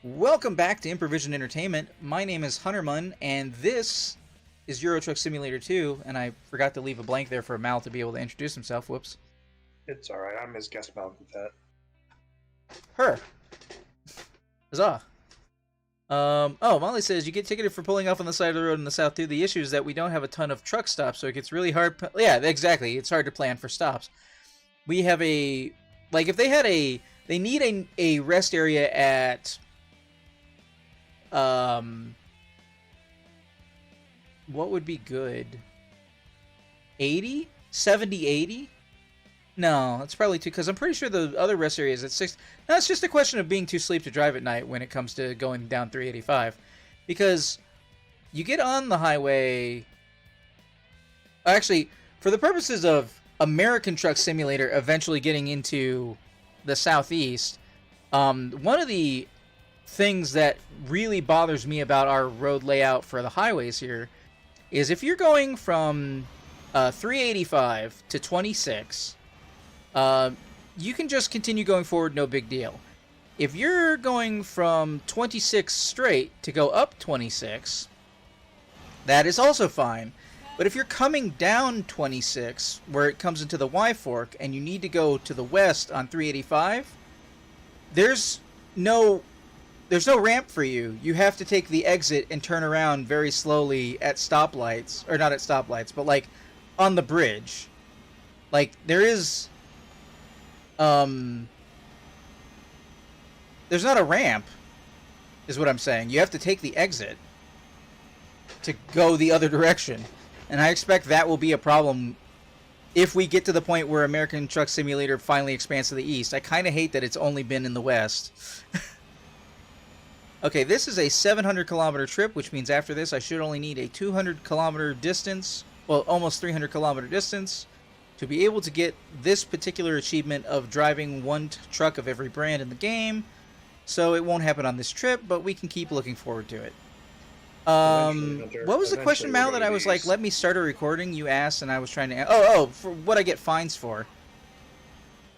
Welcome back to Improvision Entertainment. My name is Hunterman, and this is Euro Truck Simulator 2, and I forgot to leave a blank there for Mal to be able to introduce himself. Whoops. It's alright, I'm his guest malcontent. Her. Huzzah. Molly says, you get ticketed for pulling off on the side of the road in the south too. The issue is that we don't have a ton of truck stops, so it gets really hard. Yeah, exactly. It's hard to plan for stops. We have if they had they need a rest area at, what would be good? 80? 70, 80? No, it's probably too, because I'm pretty sure the other rest area is at 6. No, it's just a question of being too asleep to drive at night when it comes to going down 385. Because you get on the highway. Actually, for the purposes of American Truck Simulator eventually getting into the southeast, one of the things that really bothers me about our road layout for the highways here is if you're going from 385 to 26, you can just continue going forward, no big deal. If you're going from 26 straight to go up 26, that is also fine. But if you're coming down 26, where it comes into the Y fork, and you need to go to the west on 385, there's no ramp for you. You have to take the exit and turn around very slowly at stoplights, or not at stoplights, but like on the bridge. Like there is, there's not a ramp, is what I'm saying. You have to take the exit to go the other direction. And I expect that will be a problem if we get to the point where American Truck Simulator finally expands to the east. I kind of hate that it's only been in the west. Okay, this is a 700 kilometer trip, which means after this I should only need a 200 kilometer distance, well, almost 300 kilometer distance, to be able to get this particular achievement of driving one truck of every brand in the game. So it won't happen on this trip, but we can keep looking forward to it. What was the question, Mal, that I was like, let me start a recording, you asked, and I was trying to... for what I get fines for.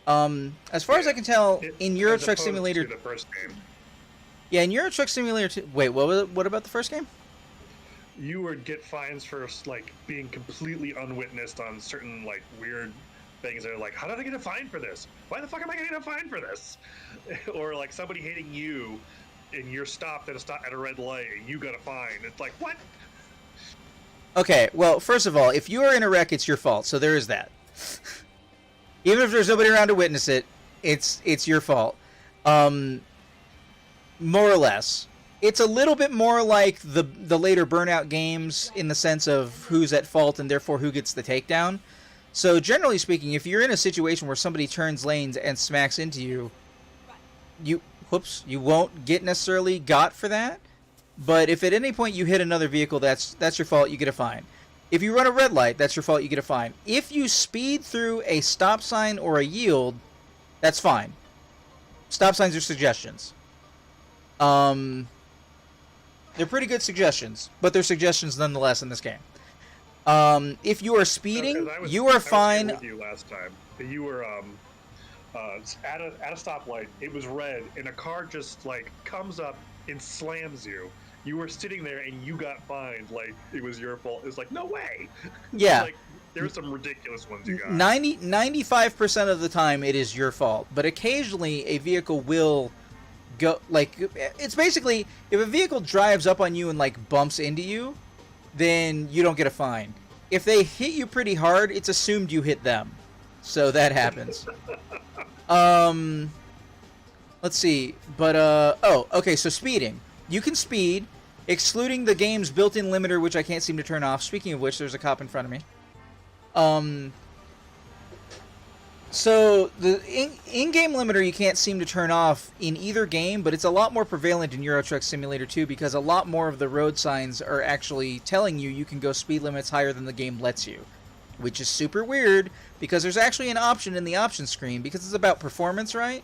As far as I can tell, in Euro Truck Simulator... The first game. Yeah, in Euro Truck Simulator 2... Wait, what about the first game? You would get fines for, like, being completely unwitnessed on certain, like, weird things that are like, how did I get a fine for this? Why the fuck am I getting a fine for this? Or, like, somebody hitting you, and you're stopped at a red light, and you got a fine. It's like, what? Okay, well, first of all, if you are in a wreck, it's your fault, so there is that. Even if there's nobody around to witness it, it's your fault. More or less. It's a little bit more like the later Burnout games in the sense of who's at fault and therefore who gets the takedown. So generally speaking, if you're in a situation where somebody turns lanes and smacks into you, you won't get necessarily got for that. But if at any point you hit another vehicle, that's your fault, you get a fine. If you run a red light, that's your fault, you get a fine. If you speed through a stop sign or a yield, that's fine. Stop signs are suggestions. They're pretty good suggestions, but they're suggestions nonetheless in this game. If you are speeding, you are fine. I was with you last time. You were at a stoplight. It was red, and a car just like comes up and slams you. You were sitting there, and you got fined like it was your fault. It's like, no way. Yeah. Like, there were some ridiculous ones you got. 95% of the time it is your fault, but occasionally a vehicle will go, like, it's basically, if a vehicle drives up on you and like bumps into you, then you don't get a fine. If they hit you pretty hard, it's assumed you hit them. So that happens. Let's see. But okay, so speeding. You can speed, excluding the game's built-in limiter, which I can't seem to turn off. Speaking of which, there's a cop in front of me. So the in-game limiter you can't seem to turn off in either game, but it's a lot more prevalent in Euro Truck Simulator 2 because a lot more of the road signs are actually telling you can go speed limits higher than the game lets you, which is super weird because there's actually an option in the option screen because it's about performance, right?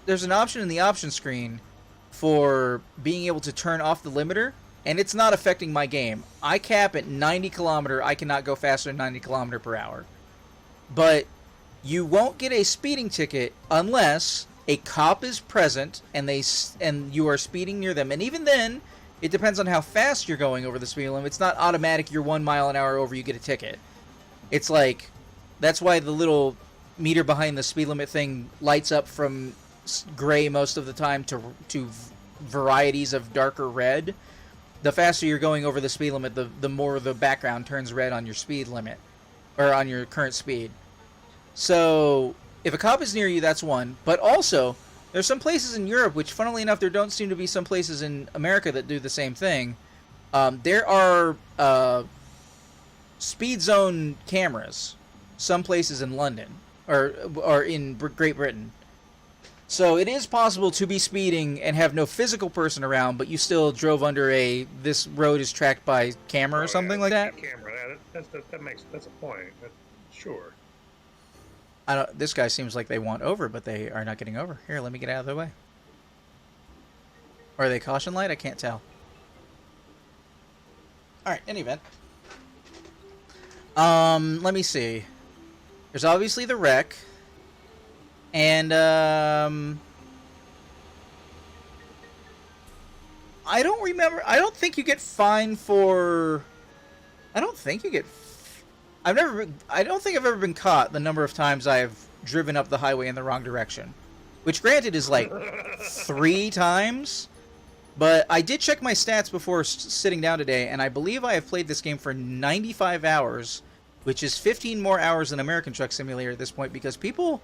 There's an option in the option screen for being able to turn off the limiter, and it's not affecting my game. I cap at 90 kilometer. I cannot go faster than 90 kilometer per hour. But you won't get a speeding ticket unless a cop is present and and you are speeding near them, and even then, it depends on how fast you're going over the speed limit. It's not automatic. You're 1 mile an hour over, you get a ticket. It's like, that's why the little meter behind the speed limit thing lights up from gray most of the time to varieties of darker red. The faster you're going over the speed limit, the more the background turns red on your speed limit, or on your current speed. So if a cop is near you, that's one. But also, there's some places in Europe, which funnily enough, there don't seem to be some places in America that do the same thing. There are speed zone cameras, some places in London, or in Great Britain. So it is possible to be speeding and have no physical person around, but you still drove under this road is tracked by camera or something like that. Camera, that's a point. Sure. This guy seems like they want over, but they are not getting over. Here, let me get out of their way. Or are they caution light? I can't tell. Alright, any event. Let me see. There's obviously the wreck. And, I don't remember. I don't think you get fined for... I don't think you get... I don't think I've ever been caught the number of times I've driven up the highway in the wrong direction. Which, granted, is like 3 times. But I did check my stats before sitting down today, and I believe I have played this game for 95 hours, which is 15 more hours than American Truck Simulator at this point, because people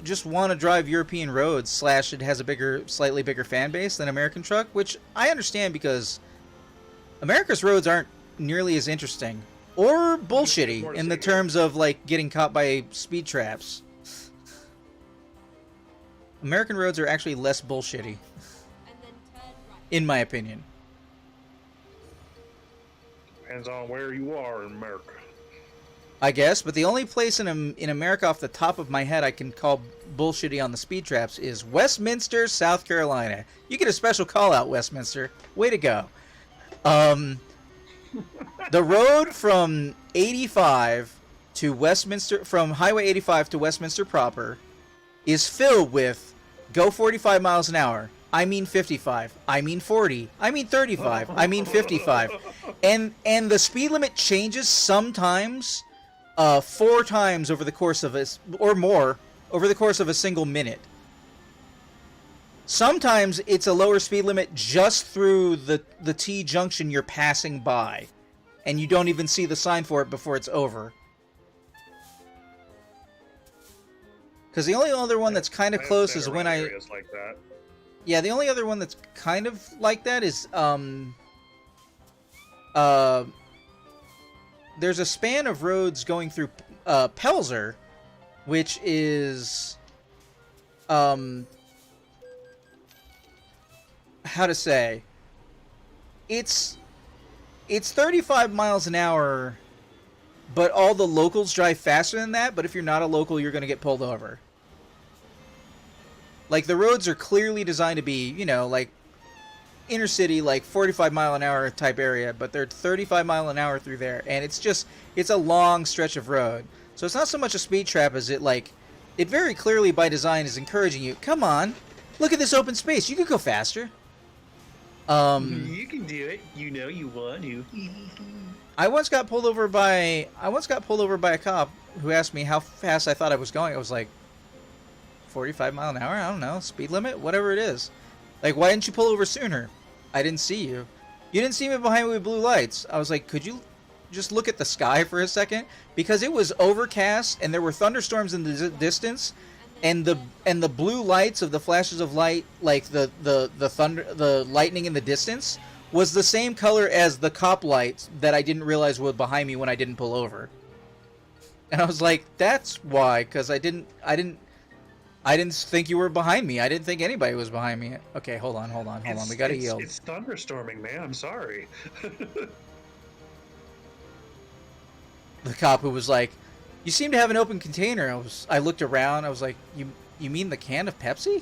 just want to drive European roads, / it has a slightly bigger fan base than American Truck, which I understand because America's roads aren't nearly as interesting. Or bullshitty in the terms of, like, getting caught by speed traps. American roads are actually less bullshitty. In my opinion. Depends on where you are in America. I guess, but the only place in America off the top of my head I can call bullshitty on the speed traps is Westminster, South Carolina. You get a special call out, Westminster. Way to go. The road from 85 to Westminster, from Highway 85 to Westminster proper, is filled with go 45 miles an hour. I mean 55. I mean 40. I mean 35. I mean 55. And the speed limit changes sometimes 4 times over the course of or more over the course of a single minute. Sometimes it's a lower speed limit just through the T junction you're passing by, and you don't even see the sign for it before it's over. Because the only other one that's kind of close is when like that. Yeah, the only other one that's kind of like that is there's a span of roads going through Pelzer, which is how to say, it's 35 miles an hour, but all the locals drive faster than that, but if you're not a local, you're going to get pulled over. Like, the roads are clearly designed to be, you know, like, inner city, like, 45 mile an hour type area, but they're 35 mile an hour through there, and it's a long stretch of road. So it's not so much a speed trap as it very clearly by design is encouraging you, come on, look at this open space, you could go faster. You can do it. You know you want to. I once got pulled over by a cop who asked me how fast I thought I was going. I was like, 45 mile an hour? I don't know. Speed limit? Whatever it is. Like, why didn't you pull over sooner? I didn't see you. You didn't see me behind me with blue lights. I was like, could you just look at the sky for a second? Because it was overcast and there were thunderstorms in the distance, and the blue lights of the flashes of light, like the thunder, the lightning in the distance, was the same color as the cop lights that I didn't realize were behind me when I didn't pull over. And I was like, that's why, because I didn't think you were behind me. I didn't think anybody was behind me. Okay, hold on. We gotta yield. It's thunderstorming, man. I'm sorry. The cop who was like, you seem to have an open container. I looked around. I was like, you mean the can of Pepsi?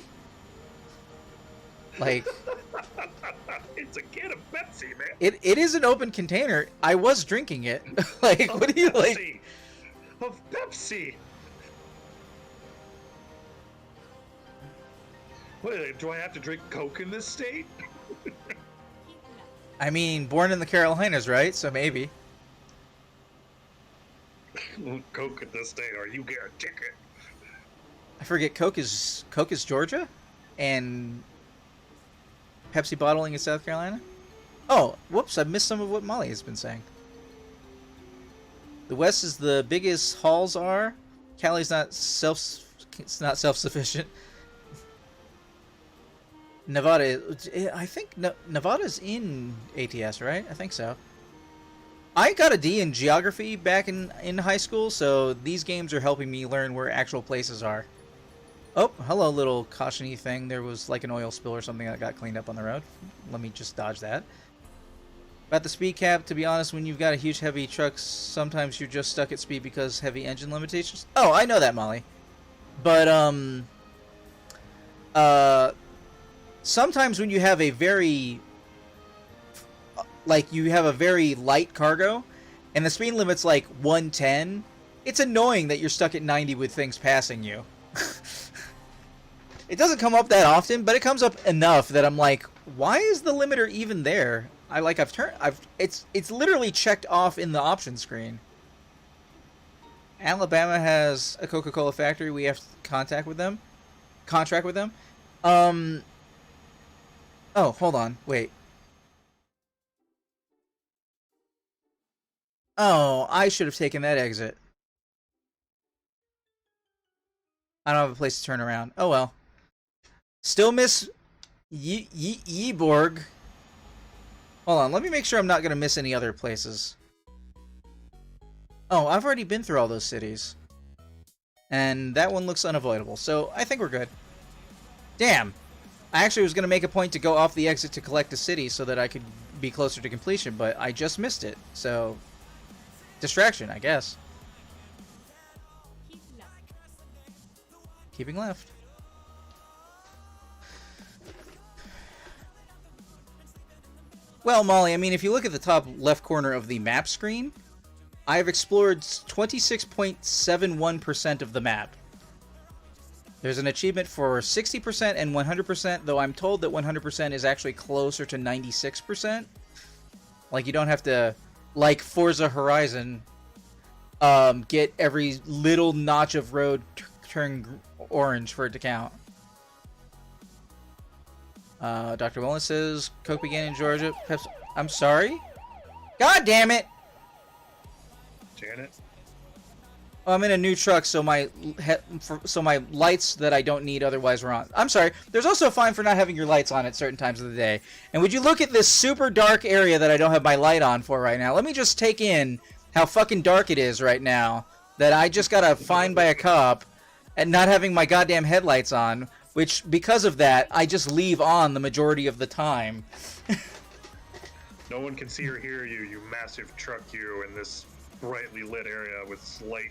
Like, it's a can of Pepsi, man. It is an open container. I was drinking it. Like, of what do you Pepsi. like? Of Pepsi. Wait, do I have to drink Coke in this state? I mean, born in the Carolinas, right? So maybe. Coke in this state, or you get a ticket. I forget. Coke is Georgia, and Pepsi bottling is South Carolina. Oh, whoops! I missed some of what Molly has been saying. The West is the biggest halls are. Cali's it's not self-sufficient. Nevada, I think Nevada's in ATS, right? I think so. I got a D in geography back in high school, so these games are helping me learn where actual places are. Oh, hello, little caution-y thing. There was like an oil spill or something that got cleaned up on the road. Let me just dodge that. About the speed cap, to be honest, when you've got a huge heavy truck, sometimes you're just stuck at speed because heavy engine limitations. Oh, I know that, Molly. But, sometimes when you have a very, like, you have a very light cargo, and the speed limit's like 110, it's annoying that you're stuck at 90 with things passing you. It doesn't come up that often, but it comes up enough that I'm like, why is the limiter even there? It's literally checked off in the option screen. Alabama has a Coca-Cola factory. We have contract with them. Oh, hold on. Wait. Oh, I should have taken that exit. I don't have a place to turn around. Oh well. Still miss Yeborg. Hold on, let me make sure I'm not going to miss any other places. Oh, I've already been through all those cities. And that one looks unavoidable, so I think we're good. Damn. I actually was going to make a point to go off the exit to collect a city so that I could be closer to completion, but I just missed it, so... distraction, I guess. Keeping left. Well, Molly, I mean, if you look at the top left corner of the map screen, I've explored 26.71% of the map. There's an achievement for 60% and 100%, though I'm told that 100% is actually closer to 96%. Like, you don't have to, like Forza Horizon, get every little notch of road turn orange for it to count. Dr. Willen says, Coke began in Georgia. I'm sorry? God damn it! Janet? I'm in a new truck, so my lights that I don't need otherwise were on. I'm sorry. There's also a fine for not having your lights on at certain times of the day. And would you look at this super dark area that I don't have my light on for right now? Let me just take in how fucking dark it is right now that I just got a fine by a cop and not having my goddamn headlights on, which, because of that, I just leave on the majority of the time. No one can see or hear you, you massive truck, you, in this brightly lit area with slight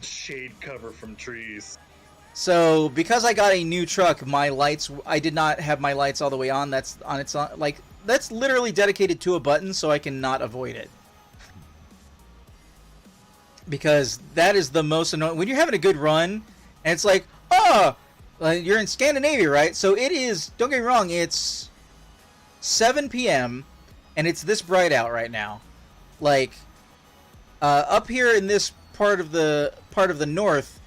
shade cover from trees. So, because I got a new truck, my lights, I did not have my lights all the way on. That's on its own, like, that's literally dedicated to a button so I can not avoid it. Because that is the most annoying. When you're having a good run, and it's like, oh, you're in Scandinavia, right? So it is, don't get me wrong, it's 7 p.m., and it's this bright out right now. Like, up here in this part of the north,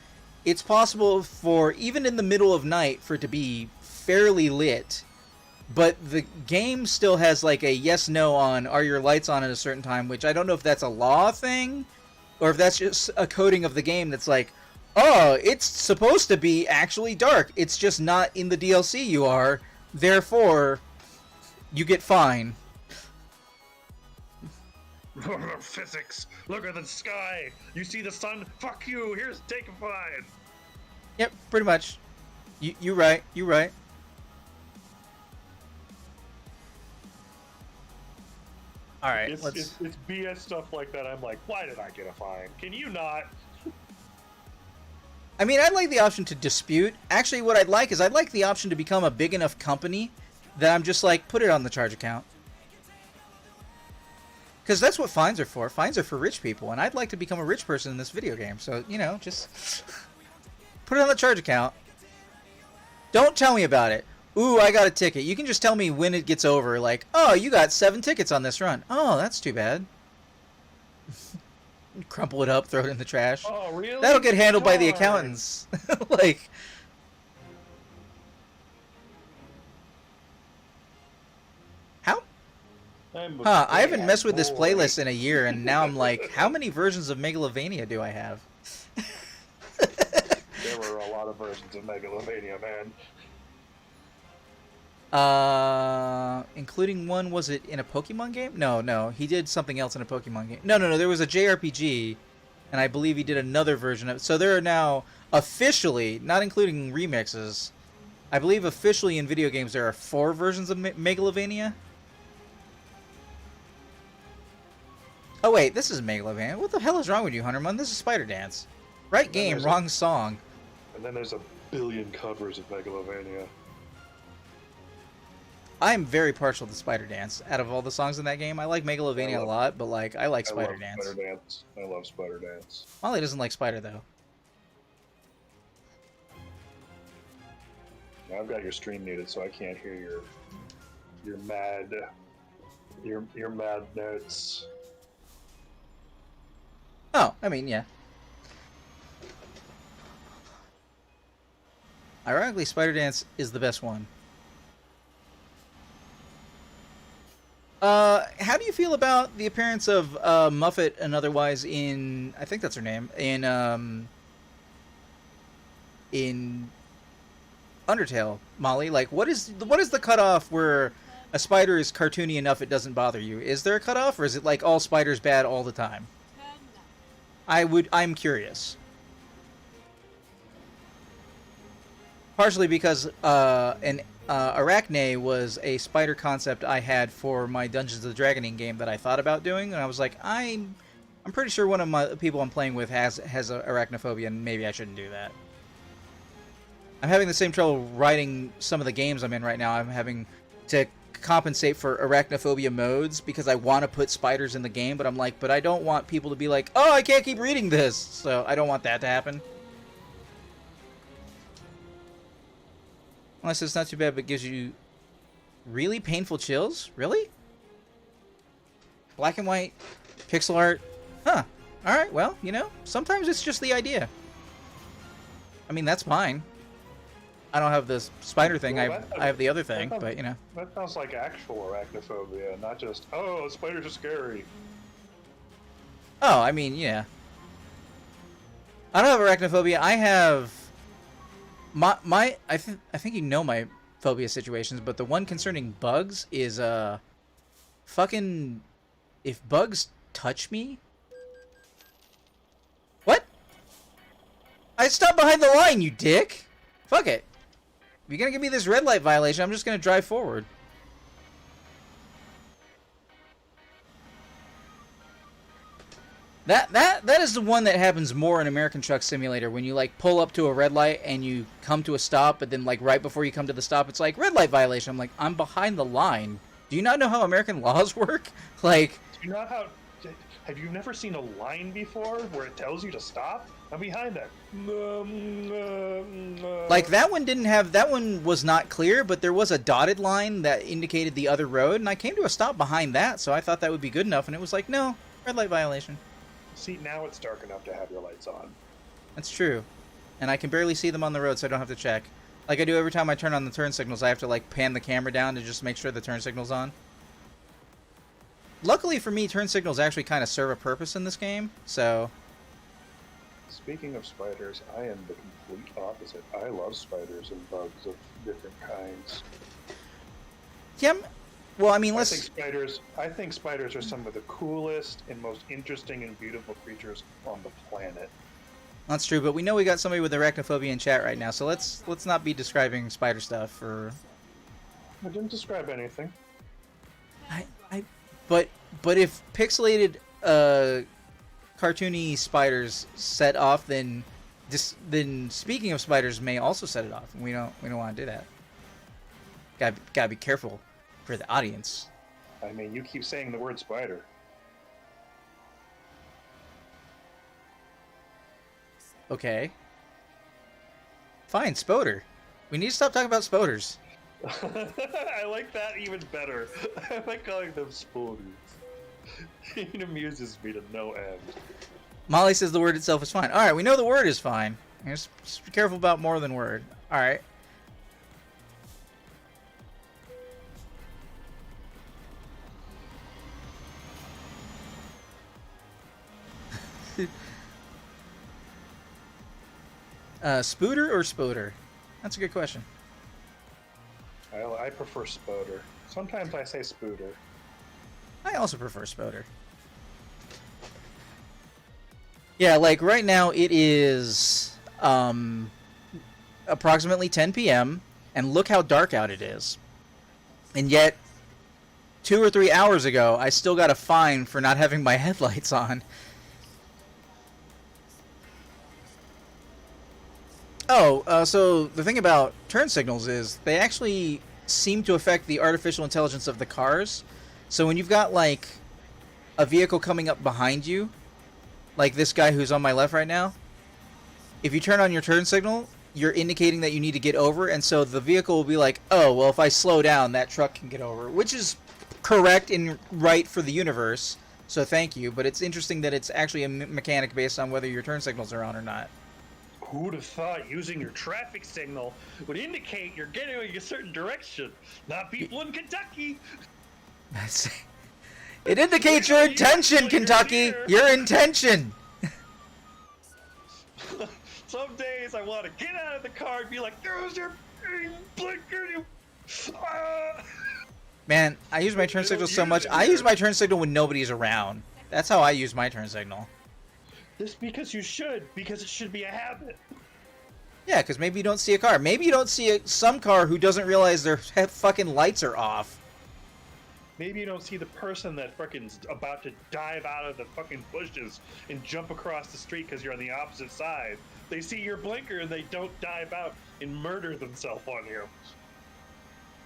it's possible for, even in the middle of night, for it to be fairly lit. But the game still has like a yes-no on, are your lights on at a certain time, which I don't know if that's a law thing, or if that's just a coding of the game that's like, oh, it's supposed to be actually dark. It's just not in the DLC you are. Therefore, you get fine. Physics. Look at the sky. You see the sun? Fuck you. Here's take a fine. Yep, pretty much. You right. You right. All right. It's BS stuff like that. I'm like, why did I get a fine? Can you not? I mean, I'd like the option to dispute. Actually, what I'd like is I'd like the option to become a big enough company that I'm just like, put it on the charge account. Because that's what fines are for. Fines are for rich people, and I'd like to become a rich person in this video game. So, you know, just put it on the charge account. Don't tell me about it. Ooh, I got a ticket. You can just tell me when it gets over. Like, oh, you got 7 tickets on this run. Oh, that's too bad. Crumple it up, throw it in the trash. Oh, really? That'll get handled by the Darn. accountants. Like, how? I'm a Huh, I haven't bad messed with this boy. playlist in a year, and now I'm like, how many versions of Megalovania do I have? There were a lot of versions of Megalovania, man. Including one, was it in a Pokemon game? No, he did something else in a Pokemon game. No, there was a JRPG, and I believe he did another version of it. So there are now, officially, not including remixes, I believe officially in video games there are 4 versions of Megalovania. Oh wait, this is Megalovania. What the hell is wrong with you, Hunterman? This is Spider Dance. Right game, there's wrong song. And then there's a billion covers of Megalovania. I'm very partial to Spider Dance. Out of all the songs in that game, I like Megalovania a lot, but like I like Spider Dance. Spider Dance. I love Spider Dance. Molly doesn't like Spider though. Now I've got your stream muted, so I can't hear your mad notes. Oh, I mean, yeah. Ironically, Spider Dance is the best one. How do you feel about the appearance of Muffet and otherwise in, I think that's her name, in Undertale, Molly? Like, what is the cutoff where a spider is cartoony enough it doesn't bother you? Is there a cutoff, or is it like all spiders bad all the time? I'm curious. Partially because Arachne was a spider concept I had for my Dungeons of the Dragoning game that I thought about doing, and I was like, I'm pretty sure one of my people I'm playing with has arachnophobia, and maybe I shouldn't do that. I'm having the same trouble writing some of the games I'm in right now. I'm having to compensate for arachnophobia modes because I want to put spiders in the game, but I'm like, but I don't want people to be like, oh, I can't keep reading this, so I don't want that to happen. Unless it's not too bad, but gives you really painful chills? Really? Black and white, pixel art? Huh. Alright, well, you know, sometimes it's just the idea. I mean, that's fine. I don't have this spider thing, Well, I have the other thing, but, you know. That sounds like actual arachnophobia, not just, oh, spiders are scary. Oh, I mean, yeah. I don't have arachnophobia. I have I think you know my phobia situations, but the one concerning bugs is fucking if bugs touch me. What? I stopped behind the line, you dick. Fuck it. If you're gonna give me this red light violation, I'm just gonna drive forward. That is the one that happens more in American Truck Simulator, when you like pull up to a red light and you come to a stop, but then like right before you come to the stop, it's like red light violation. I'm like, I'm behind the line. Do you not know how American laws work? Like, Do you not have you never seen a line before where it tells you to stop? I'm behind that. like that one didn't have, that one was not clear, but there was a dotted line that indicated the other road, and I came to a stop behind that, so I thought that would be good enough, and it was like, no, red light violation. See, now it's dark enough to have your lights on. That's true. And I can barely see them on the road, so I don't have to check. Like I do every time I turn on the turn signals, I have to like pan the camera down to just make sure the turn signal's on. Luckily for me, turn signals actually kind of serve a purpose in this game, so... Speaking of spiders, I am the complete opposite. I love spiders and bugs of different kinds. Yeah, well, I mean, I think spiders are some of the coolest and most interesting and beautiful creatures on the planet. That's true, but we know we got somebody with arachnophobia in chat right now, so let's not be describing spider stuff, or... I didn't describe anything. But if pixelated, cartoony spiders set off, then speaking of spiders may also set it off, and we don't want to do that. Gotta be careful for the audience. I mean, you keep saying the word spider. Okay. Fine, Spoder. it. We need to stop talking about spoders. I like that even better. I like calling them spoders. It amuses me to no end. Molly says the word itself is fine. All right, we know the word is fine. Just be careful about more than word. All right. Spooter or spoder? That's a good question. I prefer spoder. Sometimes I say spooter. I also prefer spoder. Yeah, like right now it is approximately 10 p.m. and look how dark out it is. And yet 2 or 3 hours ago, I still got a fine for not having my headlights on. Oh, so the thing about turn signals is they actually seem to affect the artificial intelligence of the cars. So when you've got, like, a vehicle coming up behind you, like this guy who's on my left right now, if you turn on your turn signal, you're indicating that you need to get over, and so the vehicle will be like, oh, well, if I slow down, that truck can get over, which is correct and right for the universe, so thank you, but it's interesting that it's actually a mechanic based on whether your turn signals are on or not. Who would have thought using your traffic signal would indicate you're getting a certain direction? Not people in Kentucky. It indicates your intention, Kentucky! Your intention! Some days I want to get out of the car and be like, there's your blinker, you... Man, I use my turn signal so much. I use my turn signal when nobody's around. That's how I use my turn signal. This because you should, because it should be a habit. Yeah, because maybe you don't see a car. Maybe you don't see some car who doesn't realize their fucking lights are off. Maybe you don't see the person that frickin's about to dive out of the fucking bushes and jump across the street because you're on the opposite side. They see your blinker and they don't dive out and murder themselves on you.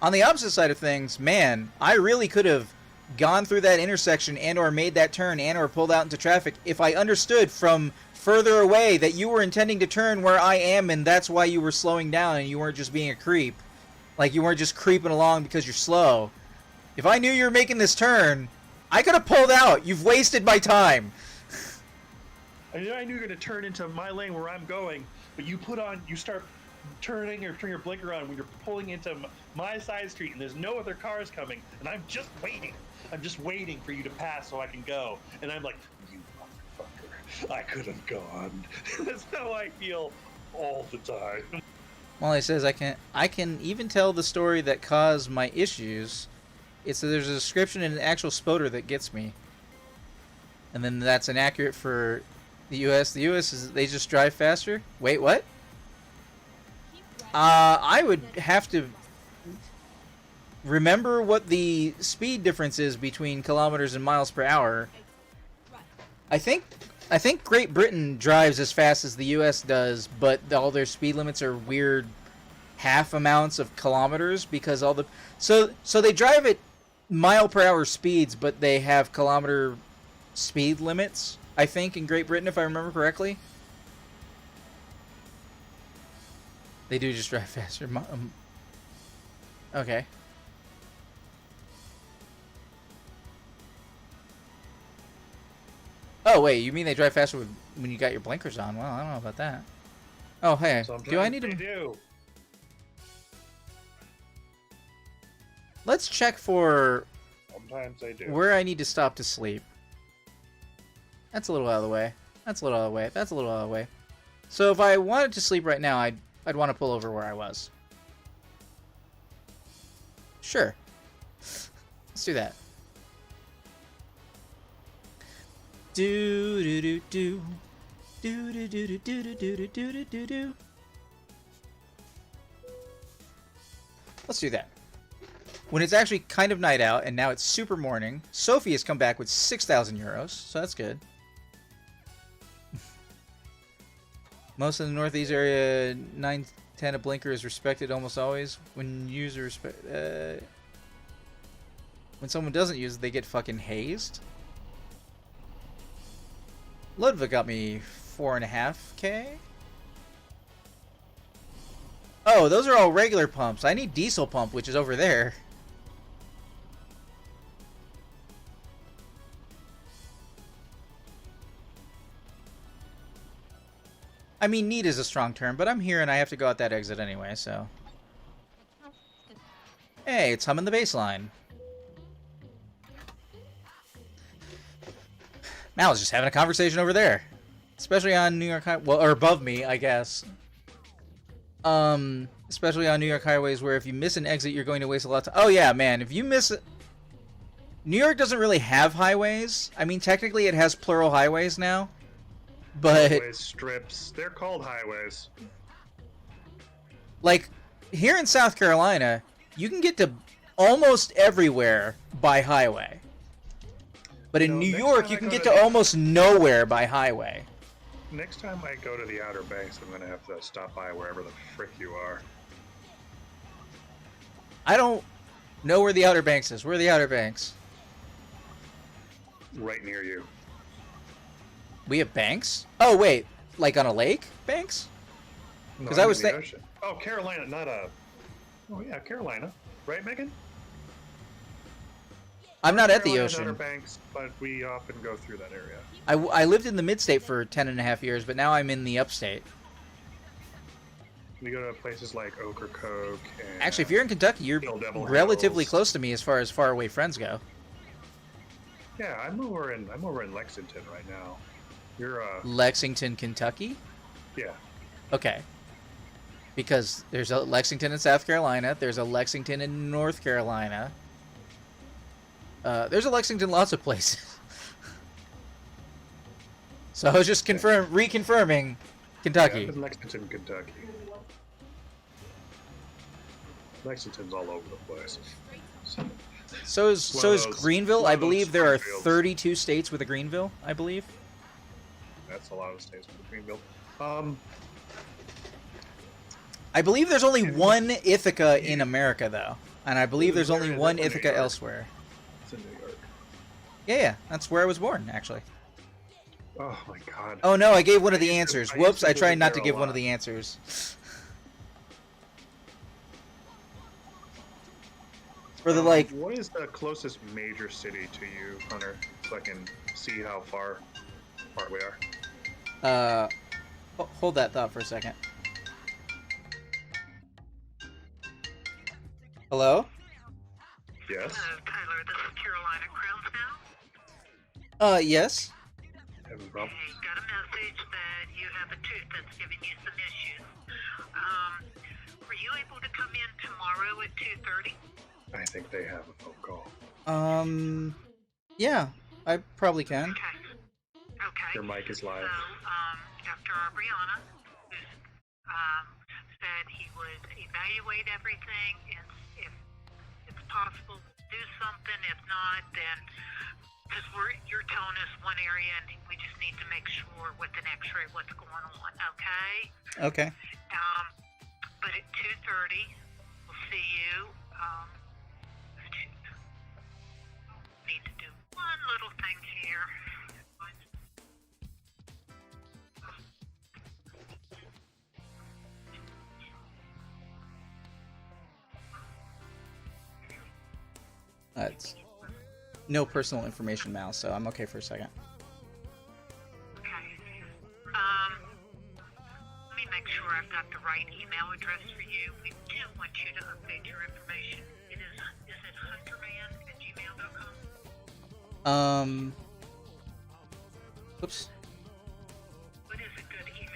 On the opposite side of things, man, I really could have gone through that intersection and or made that turn and or pulled out into traffic if I understood from further away that you were intending to turn where I am and that's why you were slowing down and you weren't just being a creep. Like you weren't just creeping along because you're slow. If I knew you were making this turn, I could have pulled out. You've wasted my time. I knew you're going to turn into my lane where I'm going, but you start turning or turn your blinker on when you're pulling into my side street and there's no other cars coming, and I'm just waiting. I'm just waiting for you to pass so I can go. And I'm like, you motherfucker, I could have gone. That's how I feel all the time. Molly says I can even tell the story that caused my issues. It's that there's a description in an actual spoder that gets me. And then that's inaccurate for the US. The US is they just drive faster. Wait, what? I would have to remember what the speed difference is between kilometers and miles per hour. I think Great Britain drives as fast as the US does, but all their speed limits are weird half amounts of kilometers because all the so they drive at mile per hour speeds, but they have kilometer speed limits, I think, in Great Britain, if I remember correctly. They do just drive faster. Okay. Oh, wait, you mean they drive faster when you got your blinkers on? Well, I don't know about that. Oh, hey, Sometimes do I need to... they do. Let's check for Sometimes they do. where I need to stop to sleep. That's a little out of the way. That's a little out of the way. That's a little out of the way. So if I wanted to sleep right now, I'd want to pull over where I was. Sure. Let's do that. Do do do do do do do do do do do do do do. Let's do that. When it's actually kind of night out, and now it's super morning, Sophie has come back with 6,000 euros, so that's good. Most of the Northeast area, 9/10 a blinker is respected almost always. When users when someone doesn't use it, they get fucking hazed. Ludwig got me 4.5K. Oh, those are all regular pumps. I need diesel pump, which is over there. I mean, need is a strong term, but I'm here and I have to go out that exit anyway, so... Hey, it's humming the bass line. Mal's just having a conversation over there. Especially on New York Highway... Well, or above me, I guess. Especially on New York highways where if you miss an exit, you're going to waste a lot of time. Oh, yeah, man. If you miss... New York doesn't really have highways. I mean, technically it has plural highways now. But... Highways, strips. They're called highways. Like, here in South Carolina, you can get to almost everywhere by highway. But in New York, you can get to almost nowhere by highway. Next time I go to the Outer Banks, I'm gonna have to stop by wherever the frick you are. I don't know where the Outer Banks is. Where are the Outer Banks? Right near you. We have banks? Oh, wait. Like on a lake? Banks? Because I was thinking... Oh, Carolina, not a... Oh, yeah, Carolina. Right, Megan? I'm not at the Carolina, ocean. Outer Banks, but we often go through that area. I lived in the mid-state for 10.5 years, but now I'm in the upstate. We go to places like Ocracoke and... Actually, if you're in Kentucky, you're relatively close to me as far away friends go. Yeah, I'm over in Lexington right now. You're Lexington, Kentucky? Yeah. Okay. Because there's a Lexington in South Carolina, there's a Lexington in North Carolina. There's a Lexington lots of places. So I was just reconfirming Kentucky. Yeah, I'm in Lexington, Kentucky. Lexington's all over the place. So is Greenville. I believe there are 32 states with a Greenville, I believe. That's a lot of states with a Greenville. I believe there's only one Ithaca in America, though. And I believe there's only one Ithaca elsewhere. It's in New York. Yeah, that's where I was born, actually. Oh my god. Oh no, I gave one of the answers. Whoops, I tried not to give one of the answers. For the, like... What is the closest major city to you, Hunter? So I can see how far apart we are. Hold that thought for a second. Hello? Yes? Tyler, this is Carolina Crowns now. Yes? Having a problem? Hey, got a message that you have a tooth that's giving you some issues. Were you able to come in tomorrow at 2:30? I think they have a phone call. Yeah, I probably can. Okay. Okay. Your mic is live. So, Dr. Aubriana, said he would evaluate everything, and if it's possible, do something. If not, then, because you're telling us one area, and we just need to make sure with an X-ray what's going on. Okay. Okay. But at 2:30, we'll see you. Need to do one little thing here. That's no personal information, Mal, so I'm okay for a second. Okay. Let me make sure I've got the right email address for you. We do want you to update your information. Is it hunterman@gmail.com? Oops. What is a good email?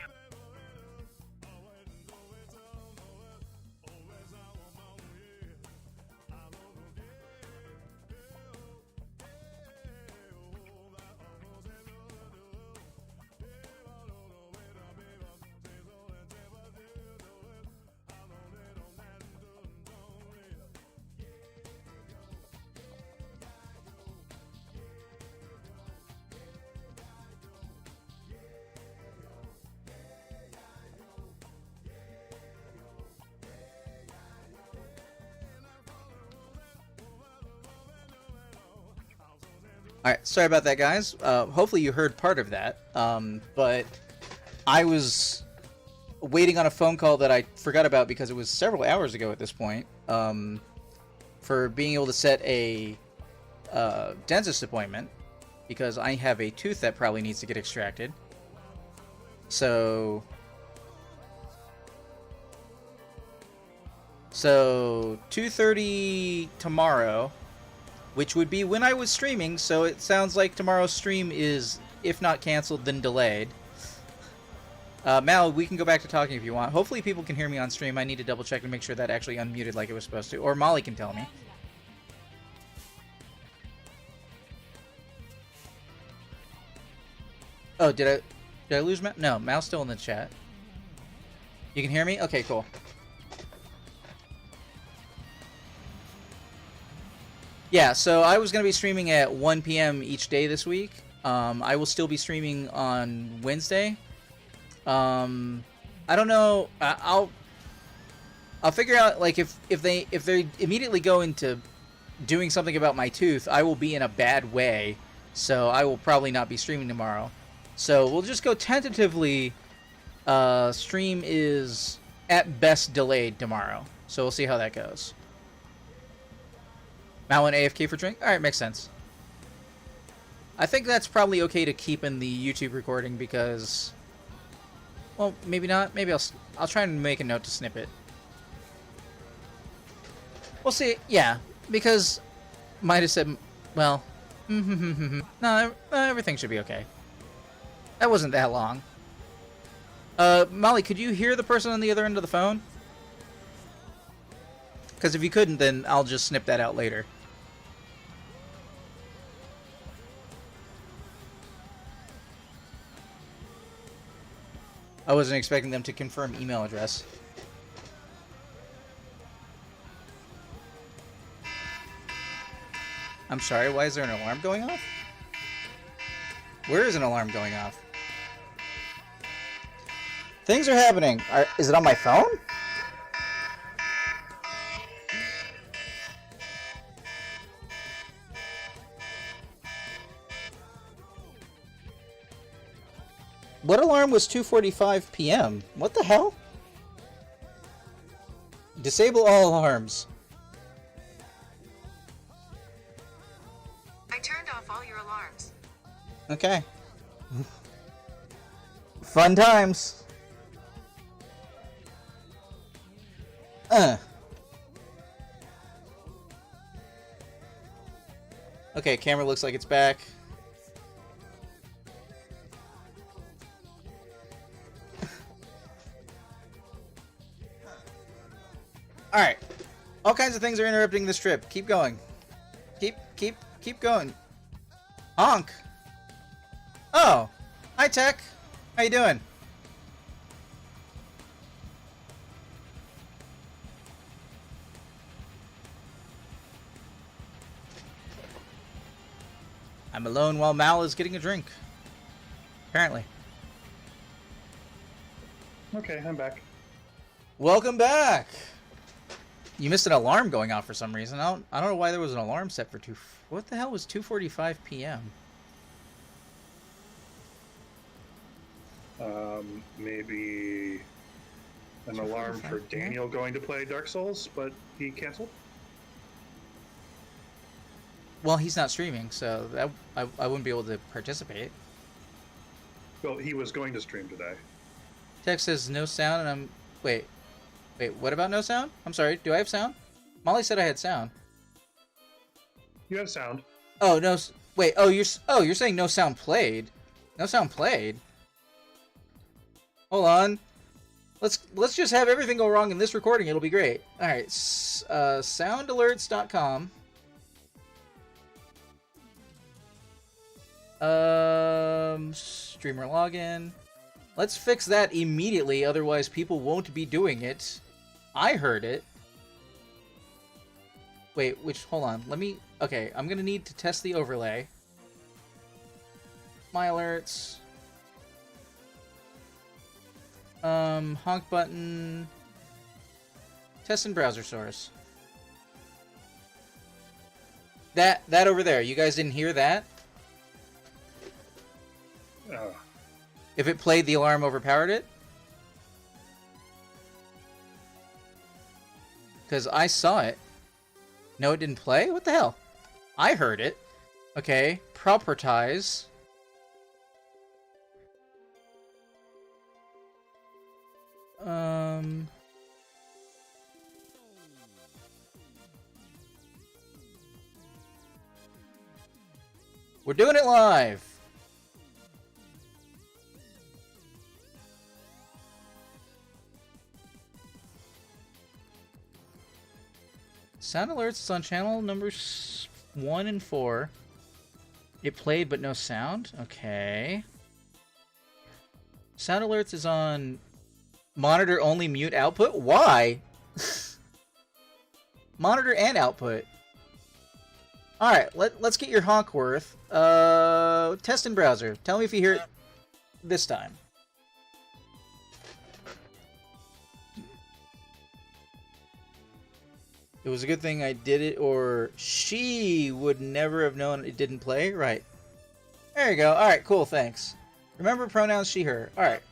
Alright, sorry about that, guys. Hopefully you heard part of that. But I was waiting on a phone call that I forgot about because it was several hours ago at this point, for being able to set a dentist appointment because I have a tooth that probably needs to get extracted. So 2:30 tomorrow, which would be when I was streaming, so it sounds like tomorrow's stream is, if not canceled, then delayed. Mal, we can go back to talking if you want. Hopefully people can hear me on stream. I need to double check to make sure that actually unmuted like it was supposed to. Or Molly can tell me. Oh, did I lose Mal? No, Mal's still in the chat. You can hear me? Okay, cool. Yeah, so I was going to be streaming at 1 p.m. each day this week. I will still be streaming on Wednesday. I don't know. I'll figure out, like, if they immediately go into doing something about my tooth, I will be in a bad way. So I will probably not be streaming tomorrow. So we'll just go tentatively. Stream is at best delayed tomorrow. So we'll see how that goes. Malin AFK for drink? Alright, makes sense. I think that's probably okay to keep in the YouTube recording because... Well, maybe not. Maybe I'll try and make a note to snip it. We'll see. Yeah, because... Might have said... Well... No, everything should be okay. That wasn't that long. Molly, could you hear the person on the other end of the phone? Because if you couldn't, then I'll just snip that out later. I wasn't expecting them to confirm email address. I'm sorry, why is there an alarm going off? Where is an alarm going off? Things are happening. Is it on my phone? What alarm was 2:45 p.m.? What the hell? Disable all alarms. I turned off all your alarms. Okay. Fun times. Okay, camera looks like it's back. Alright. All kinds of things are interrupting this trip. Keep going. Keep going. Honk! Oh! Hi, Tech! How you doing? I'm alone while Mal is getting a drink. Apparently. Okay, I'm back. Welcome back! You missed an alarm going off for some reason. I don't know why there was an alarm set for What the hell was 2:45 p.m.? Maybe an alarm for Daniel going to play Dark Souls, but he canceled? Well, he's not streaming, so that, I wouldn't be able to participate. Well, he was going to stream today. Text says no sound, and I'm... Wait, what about no sound? I'm sorry, do I have sound? Molly said I had sound. You have sound. Oh, no... Wait, you're saying no sound played? No sound played? Hold on. Let's just have everything go wrong in this recording. It'll be great. Alright, soundalerts.com. Streamer login. Let's fix that immediately, otherwise people won't be doing it. I heard it. Wait, hold on. Okay, I'm gonna need to test the overlay. My alerts. Honk button. Test in browser source. That over there, you guys didn't hear that? Oh. If it played, the alarm overpowered it? Because I saw it. No, it didn't play? What the hell? I heard it. Okay, propertize. We're doing it live. Sound alerts is on channel numbers 1 and 4. It played but no sound? Okay. Sound alerts is on monitor only mute output? Why? Monitor and output. Alright, let's get your honk worth. Test in browser. Tell me if you hear it this time. It was a good thing I did it, or she would never have known it didn't play? Right. There you go. Alright, cool, thanks. Remember pronouns she, her. Alright.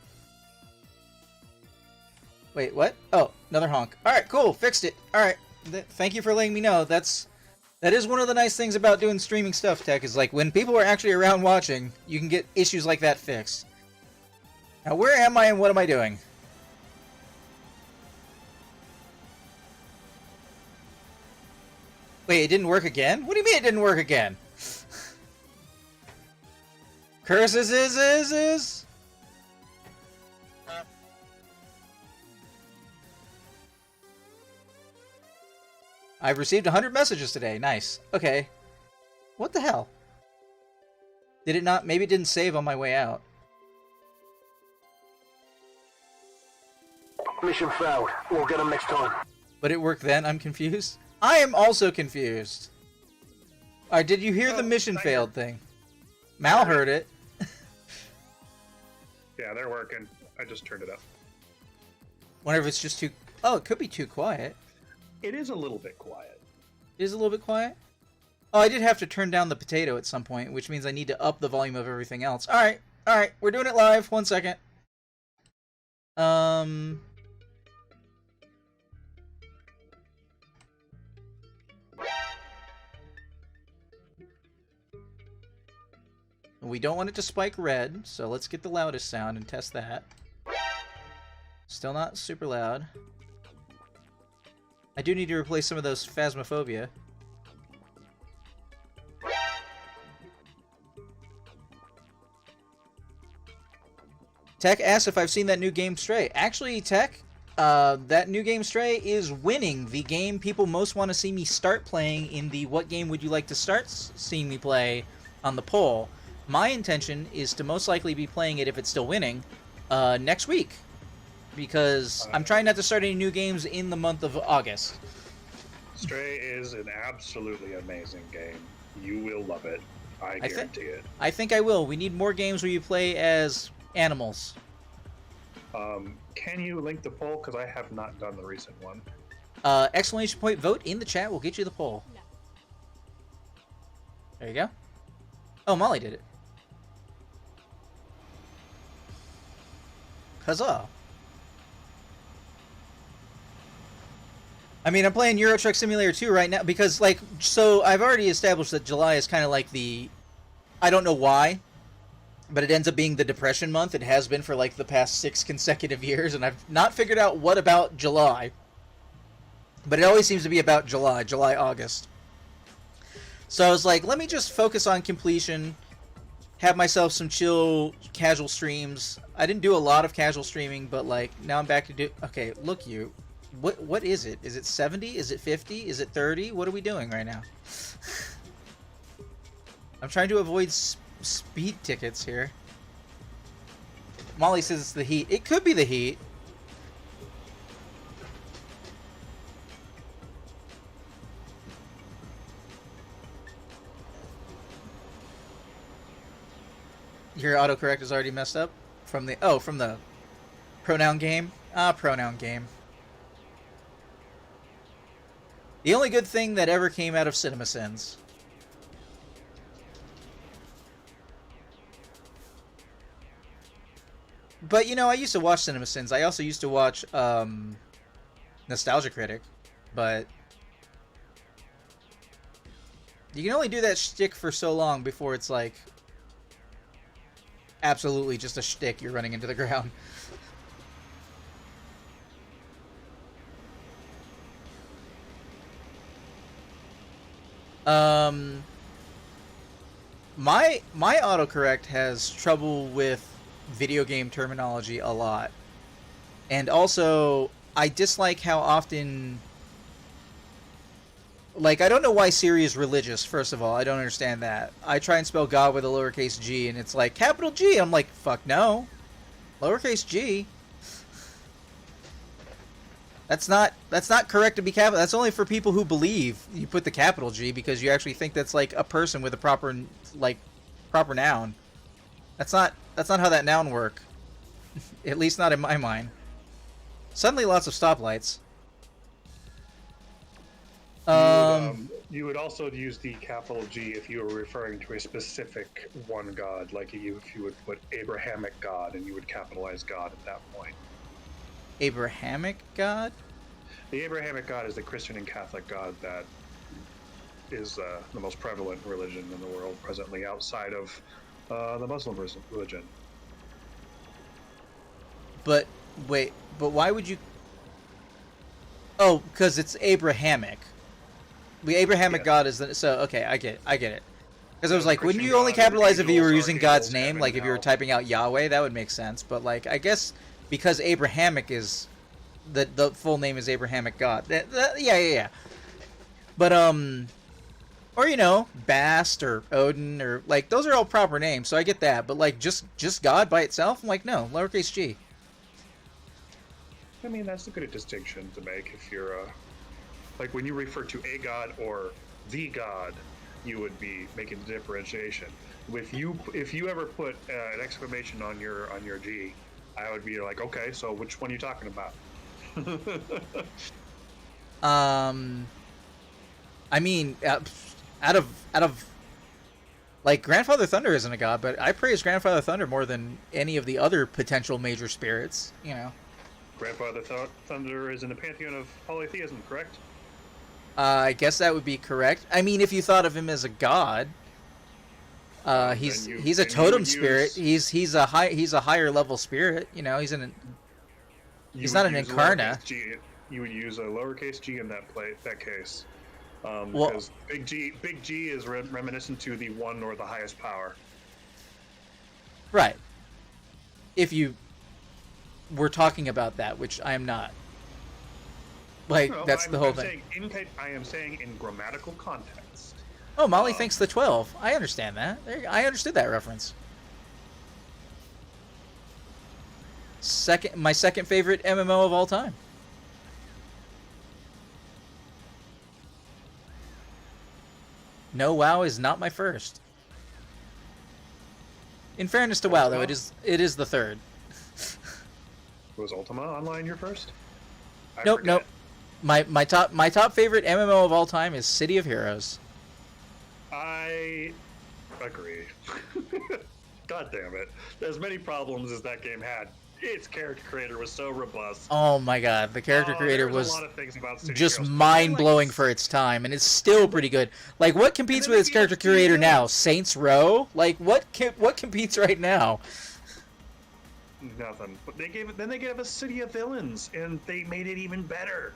Wait, what? Oh, another honk. Alright, cool, fixed it. Alright, thank you for letting me know. That is one of the nice things about doing streaming stuff, Tech, is like when people are actually around watching, you can get issues like that fixed. Now, where am I and what am I doing? Wait, it didn't work again? What do you mean it didn't work again? Curses is? I've received 100 messages today. Nice. Okay. What the hell? Did it not? Maybe it didn't save on my way out. Mission failed. We'll get them next time. But it worked then? I'm confused. I am also confused. Alright, did you hear the mission failed thing? Mal heard it. Yeah, they're working. I just turned it up. Wonder if it's just too... Oh, it could be too quiet. It is a little bit quiet. It is a little bit quiet? Oh, I did have to turn down the potato at some point, which means I need to up the volume of everything else. Alright, we're doing it live. 1 second. We don't want it to spike red, so let's get the loudest sound and test that. Still not super loud. I do need to replace some of those Phasmophobia. Tech asks if I've seen that new game Stray. Actually, Tech, that new game Stray is winning the game people most want to see me start playing in the what game would you like to start seeing me play on the poll. My intention is to most likely be playing it, if it's still winning, next week. Because I'm trying not to start any new games in the month of August. Stray is an absolutely amazing game. You will love it. I guarantee it. I think I will. We need more games where you play as animals. Can you link the poll? Because I have not done the recent one. Exclamation point vote in the chat will get you the poll. No. There you go. Oh, Molly did it. Huzzah. I mean, I'm playing Euro Truck Simulator 2 right now because, like, so I've already established that July is kind of like the, I don't know why, but it ends up being the depression month. It has been for, like, the past 6 consecutive years, and I've not figured out what about July. But it always seems to be about July, August. So I was like, let me just focus on completion, have myself some chill, casual streams. I didn't do a lot of casual streaming, but, like, now I'm back to do... Okay, look you. What is it? Is it 70? Is it 50? Is it 30? What are we doing right now? I'm trying to avoid speed tickets here. Molly says it's the heat. It could be the heat. Your autocorrect is already messed up? From the pronoun game? Pronoun game. The only good thing that ever came out of CinemaSins. But, you know, I used to watch CinemaSins. I also used to watch Nostalgia Critic but you can only do that shtick for so long before it's like absolutely just a shtick. You're running into the ground. My autocorrect has trouble with video game terminology a lot. And also, I dislike how often... Like, I don't know why Siri is religious, first of all. I don't understand that. I try and spell God with a lowercase g, and it's like, capital G! I'm like, fuck no. Lowercase g. That's not correct to be capital. That's only for people who believe you put the capital G because you actually think that's like a person with a proper noun. That's not how that noun work. At least not in my mind. Suddenly lots of stoplights. You would also use the capital G if you were referring to a specific one god, like if you would put Abrahamic God and you would capitalize God at that point. Abrahamic God? The Abrahamic God is the Christian and Catholic God that is the most prevalent religion in the world presently outside of the Muslim religion. But, wait, but why would you... Oh, because it's Abrahamic. The Abrahamic God is the... So, okay, I get it. Because I was like, wouldn't you only capitalize if you were using God's name? Like, if you were typing out Yahweh, that would make sense. But, like, I guess... Because Abrahamic is the full name is Abrahamic God. Yeah. But or you know, Bast or Odin or like those are all proper names, so I get that. But like just God by itself, I'm like no, lowercase g. I mean that's a good distinction to make if you're like when you refer to a god or the god, you would be making the differentiation. If you ever put an exclamation on your G, I would be like, okay, so which one are you talking about? I mean, out of like Grandfather Thunder isn't a god, but I praise Grandfather Thunder more than any of the other potential major spirits. You know, Grandfather Thunder is in the pantheon of polytheism, correct? I guess that would be correct. I mean, if you thought of him as a god. He's a totem spirit. He's a higher level spirit. You know, he's not an incarna. You would use a lowercase g in that case, Well, because big G is reminiscent to the one or the highest power. Right. If you were talking about that, which I am not. Like No, that's the whole thing. I am saying in grammatical context. Oh, Molly thinks the 12. I understand that. I understood that reference. My second favorite MMO of all time. No, WoW is not my first. In fairness to WoW, though, it is the third. Was Ultima Online your first? Nope. My top favorite MMO of all time is City of Heroes. I agree. God damn it. As many problems as that game had, its character creator was so robust. Oh my god, the character creator was a lot of things about City just Heroes. mind-blowing for its time, and it's still pretty good. Like, what competes with its character creator now? Saints Row? Like, what competes right now? Nothing. But they gave us City of Villains, and they made it even better.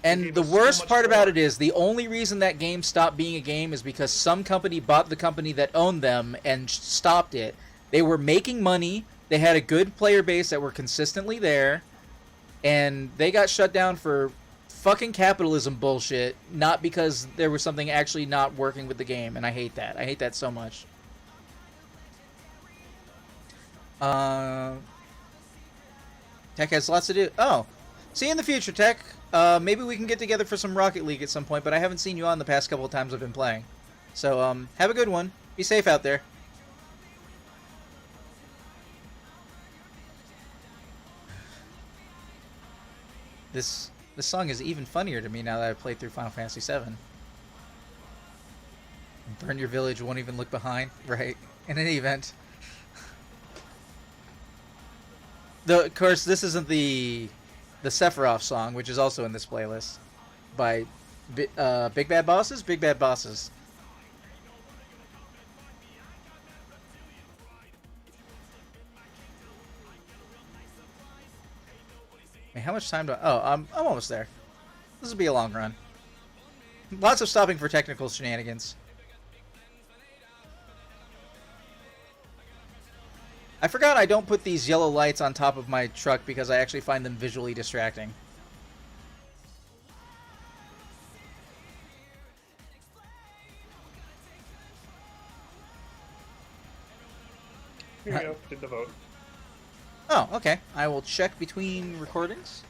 And the worst part about it is the only reason that game stopped being a game is because some company bought the company that owned them and stopped it. They were making money. They had a good player base that were consistently there. And they got shut down for fucking capitalism bullshit, not because there was something actually not working with the game. And I hate that. I hate that so much. Tech has lots to do. Oh, see you in the future, Tech. Maybe we can get together for some Rocket League at some point, but I haven't seen you on the past couple of times I've been playing. So, have a good one. Be safe out there. This song is even funnier to me now that I've played through Final Fantasy VII. Burn your village, won't even look behind. Right. In any event. Of course, this isn't the the Sephiroth song, which is also in this playlist, by Big Bad Bosses. Big Bad Bosses. Wait, how much time do I... Oh, I'm almost there. This will be a long run. Lots of stopping for technical shenanigans. I forgot I don't put these yellow lights on top of my truck because I actually find them visually distracting. Here we go. Did the vote. Oh, okay. I will check between recordings.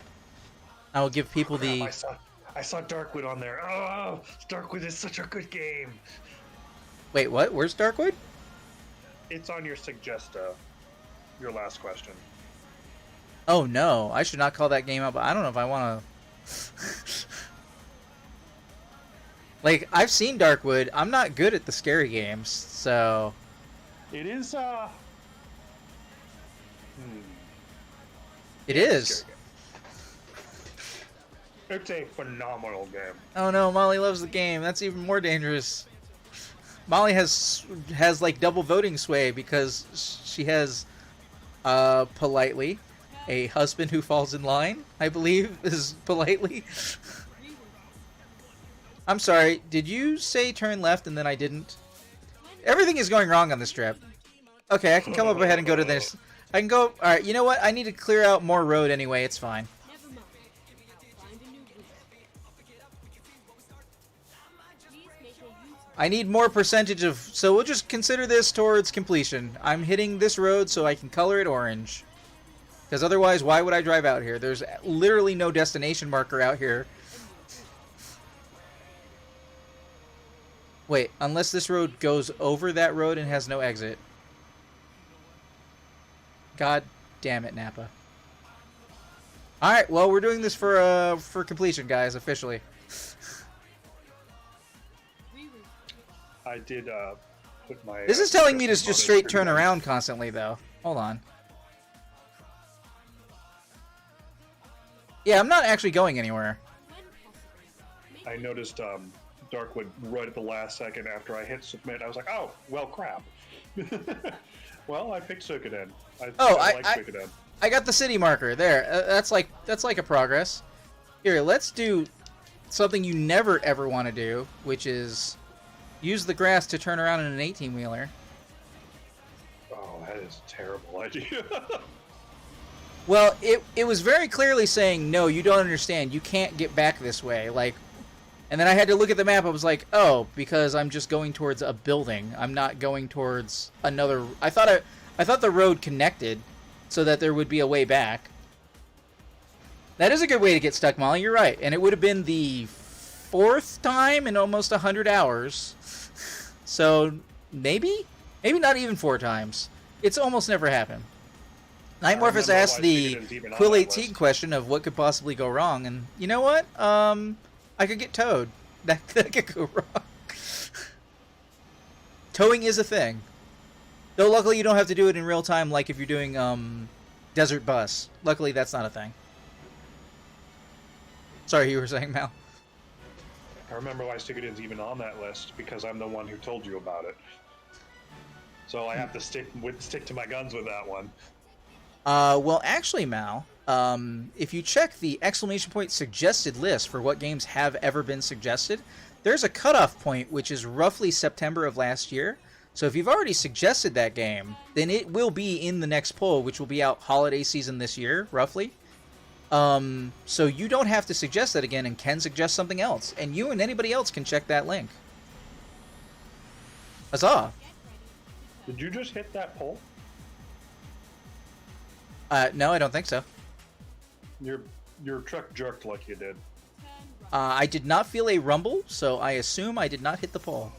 I will give people Crap, the... I saw Darkwood on there. Oh, Darkwood is such a good game. Wait, what? Where's Darkwood? It's on your Suggesta. Your last question. Oh no, I should not call that game up. I don't know if I want to... Like, I've seen Darkwood. I'm not good at the scary games, so... It is, It is. It's a phenomenal game. Oh no, Molly loves the game. That's even more dangerous. Molly has like double voting sway because she has politely a husband who falls in line, I believe is politely. I'm sorry, did you say turn left and then I didn't? Everything is going wrong on this trip. Okay, I can come up ahead and go to this. I can go... Alright, you know what? I need to clear out more road anyway. It's fine. I need more percentage of... So we'll just consider this towards completion. I'm hitting this road so I can color it orange. Because otherwise, why would I drive out here? There's literally no destination marker out here. Wait, unless this road goes over that road and has no exit. God damn it, Napa. Alright, well, we're doing this for completion, guys, officially. I did, put my... This is telling me to just straight turn around constantly, though. Hold on. Yeah, I'm not actually going anywhere. I noticed, Darkwood right at the last second after I hit submit. I was like, oh, well, crap. Well, I picked Suikoden. I like Suikoden. I got the city marker there. That's like a progress. Here, let's do something you never ever want to do, which is use the grass to turn around in an 18-wheeler. Oh, that is a terrible idea. Well, it was very clearly saying, no, you don't understand. You can't get back this way. Like, and then I had to look at the map. I was like, oh, because I'm just going towards a building. I'm not going towards another... I thought the road connected so that there would be a way back. That is a good way to get stuck, Molly. You're right. And it would have been the 4th time in almost 100 hours. So maybe not even 4 times. It's almost never happened. Nightmorphous asked the Quill 18 question of what could possibly go wrong, and you know what? I could get towed. That could go wrong. Towing is a thing. Though luckily you don't have to do it in real time like if you're doing Desert Bus. Luckily that's not a thing. Sorry, you were saying, Mal. I remember why Suikoden's even on that list, because I'm the one who told you about it. So I have to stick to my guns with that one. Well, actually, Mal, if you check the exclamation point suggested list for what games have ever been suggested, there's a cutoff point, which is roughly September of last year. So if you've already suggested that game, then it will be in the next poll, which will be out holiday season this year, roughly. So you don't have to suggest that again and can suggest something else. And you and anybody else can check that link. Huzzah! Did you just hit that pole? No, I don't think so. Your truck jerked like you did. I did not feel a rumble, so I assume I did not hit the pole.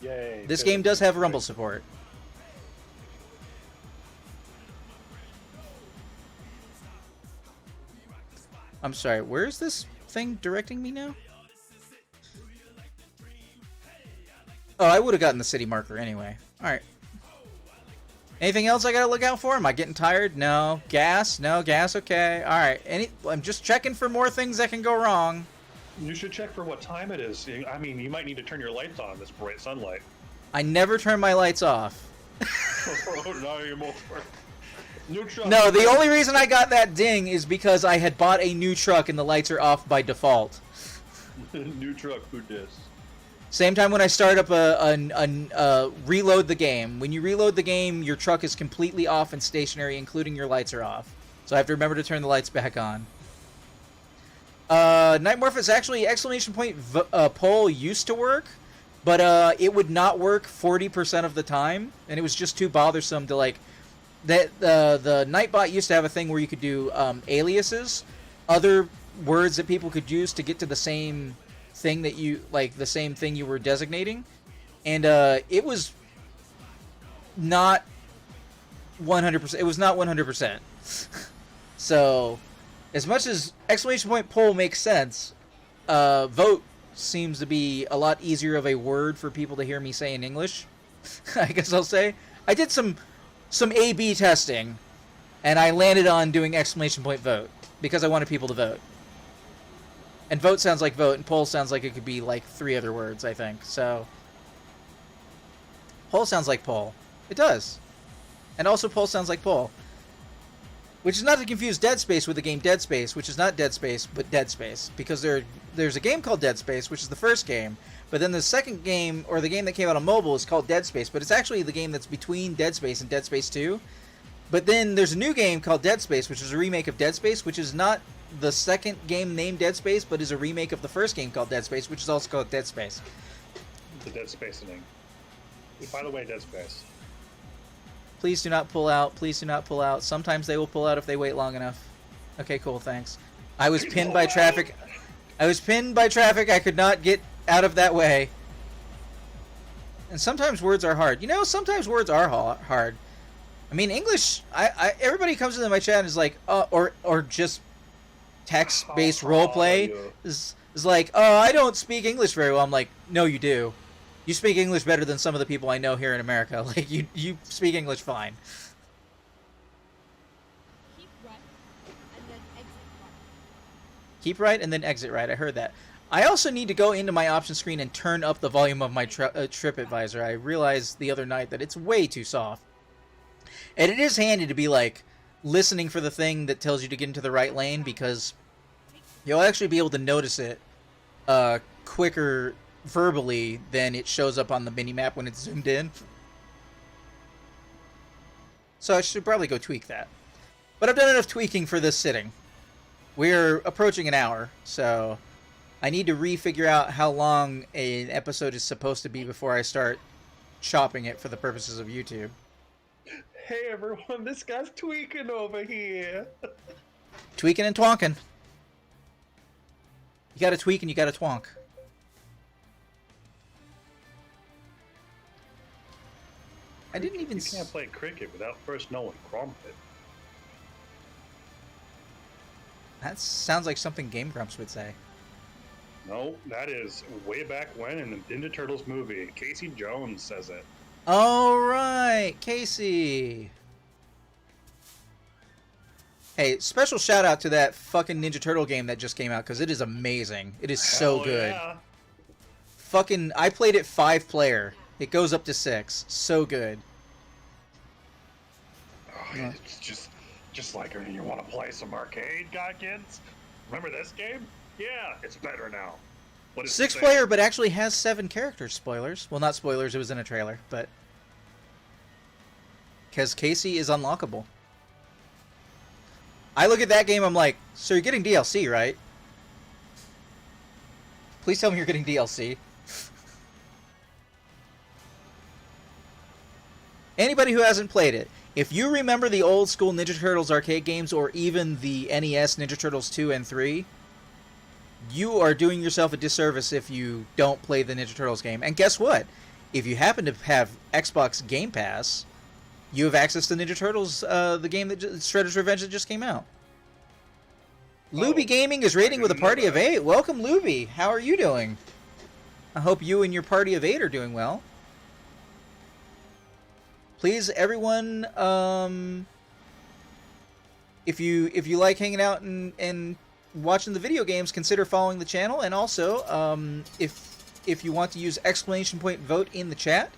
Yay. This good. game does have rumble support. I'm sorry, where is this thing directing me now? Oh, I would have gotten the city marker anyway. Alright. Anything else I gotta look out for? Am I getting tired? No. Gas? No. Gas? Okay. All right. I'm just checking for more things that can go wrong. You should check for what time it is. I mean, you might need to turn your lights on in this bright sunlight. I never turn my lights off. Oh, not anymore. New truck. No, the only reason I got that ding is because I had bought a new truck and the lights are off by default. New truck, who dis? Same time when I start up reload the game. When you reload the game, your truck is completely off and stationary, including your lights are off. So I have to remember to turn the lights back on. Night Morphus, actually, exclamation point poll used to work, but it would not work 40% of the time, and it was just too bothersome to, like, the Nightbot used to have a thing where you could do aliases, other words that people could use to get to the same thing that you, like, the same thing you were designating, and it was not 100%, it was not 100%. So, as much as exclamation point poll makes sense, vote seems to be a lot easier of a word for people to hear me say in English. I guess I'll say. I did some A/B testing, and I landed on doing exclamation point vote because I wanted people to vote. And vote sounds like vote, and poll sounds like it could be like 3 other words, I think. So, poll sounds like poll. It does. And also poll sounds like poll. Which is not to confuse Dead Space with the game Dead Space, which is not Dead Space, but Dead Space. Because there's a game called Dead Space, which is the first game, but then the second game, or the game that came out on mobile, is called Dead Space, but it's actually the game that's between Dead Space and Dead Space 2. But then there's a new game called Dead Space, which is a remake of Dead Space, which is not the second game named Dead Space, but is a remake of the first game called Dead Space, which is also called Dead Space. The Dead Space thing. By the way, Dead Space. Please do not pull out. Please do not pull out. Sometimes they will pull out if they wait long enough. Okay, cool, thanks. I was pinned by traffic. I was pinned by traffic. I could not get out of that way. And sometimes words are hard. You know, sometimes words are hard. I mean, English, everybody comes into my chat and is like, or just text-based roleplay is like, oh, I don't speak English very well. I'm like, no, you do. You speak English better than some of the people I know here in America. Like, you speak English fine. Keep right and then exit right. I heard that. I also need to go into my option screen and turn up the volume of my TripAdvisor. I realized the other night that it's way too soft. And it is handy to be, like, listening for the thing that tells you to get into the right lane, because you'll actually be able to notice it quicker verbally than it shows up on the mini-map when it's zoomed in. So I should probably go tweak that. But I've done enough tweaking for this sitting. We're approaching an hour, so I need to refigure out how long an episode is supposed to be before I start chopping it for the purposes of YouTube. Hey everyone, this guy's tweaking over here. Tweaking and twonking. You gotta tweak and you gotta twonk. I didn't even... You can't play cricket without first knowing Crumpet. That sounds like something Game Grumps would say. No, that is way back when in the Ninja Turtles movie. Casey Jones says it. All right, Casey. Hey, special shout out to that fucking Ninja Turtle game that just came out, because it is amazing. It is so Hell good. Yeah. Fucking, I played it 5-player. It goes up to 6. So good. Oh, it's just like when you want to play some arcade, kids. Remember this game? Yeah, it's better now. What is 6-player, but actually has 7 characters. Spoilers. Well, not spoilers. It was in a trailer, but because Casey is unlockable. I look at that game. I'm like, so you're getting DLC, right? Please tell me you're getting DLC. Anybody who hasn't played it, if you remember the old school Ninja Turtles arcade games, or even the NES Ninja Turtles 2 and 3, you are doing yourself a disservice if you don't play the Ninja Turtles game. And guess what? If you happen to have Xbox Game Pass, you have access to Ninja Turtles, the game that Shredder's Revenge that just came out. Luby Gaming is rating with a party of 8. Welcome, Luby. How are you doing? I hope you and your party of 8 are doing well. please, everyone, if you like hanging out and watching the video games, consider following the channel. And also, if you want to use exclamation point vote in the chat,